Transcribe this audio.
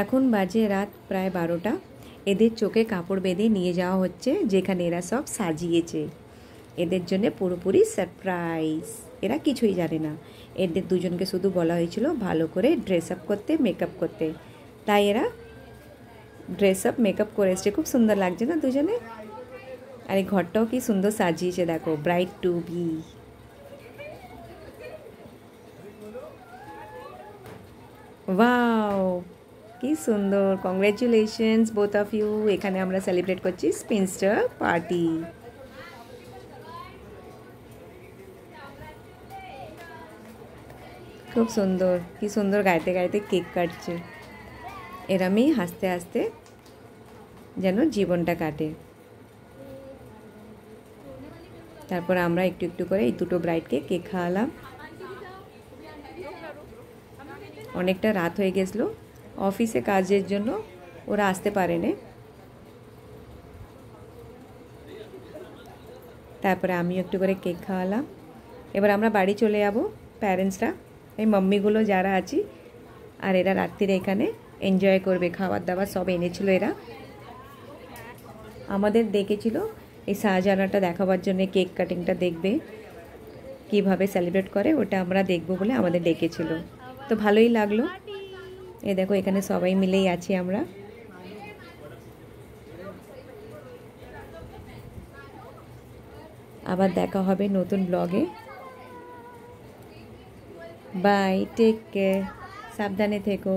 এখন বাজে রাত প্রায় 12টা। এদের চোখে কাপড় বেঁধে নিয়ে যাওয়া হচ্ছে যেখানে এরা সব সাজিয়েছে। এদের জন্য পুরোপুরি সারপ্রাইজ। এরা কিছুই জানে না। এদের দুজনকে শুধু বলা হয়েছিল ভালো করে ড্রেস আপ করতে, মেকআপ করতে। তাই এরা ড্রেস আপ মেকআপ করে এসছে। খুব সুন্দর লাগছে না দুজনে? আর এই ঘরটাও কি সুন্দর সাজিয়েছে দেখো, ব্রাইড টু বি। ওয়াও, কি সুন্দর! Congratulations both of you. এখানে আমরা সেলিব্রেট করছি স্পিনস্টার পার্টি। খুব সুন্দর, কি সুন্দর গাইতে গাইতে কেক কাটছে। এরমই হাসতে হাসতে যেন জীবনটা কাটে। তারপর আমরা একটু একটু করে এই দুটো ব্রাইডকে কেক খাওয়ালাম। অনেকটা রাত হয়ে গেছিলো, অফিসে কাজের জন্য ওরা আসতে পারেনি। তারপরে আমিও একটু করে কেক খাওয়ালাম। এবার আমরা বাড়ি চলে যাব প্যারেন্টসরা, এই মাম্মিগুলো যারা আছি। আর এরা রাত্রিরে এখানে এনজয় করবে, খাবার দাবার সব এনেছিল এরা। আমাদের ডেকেছিল এই শাহজাহানাটা দেখাবার জন্য, কেক কাটিংটা দেখবে কিভাবে সেলিব্রেট করে, ওটা আমরা দেখব বলে আমাদের ডেকেছিল। তো ভালোই লাগলো। এই দেখো এখানে সবাই মিলেই আছি আমরা। আবার দেখা হবে নতুন ব্লগে। বাই, টেক কেয়ার, সাবধানে থেকো।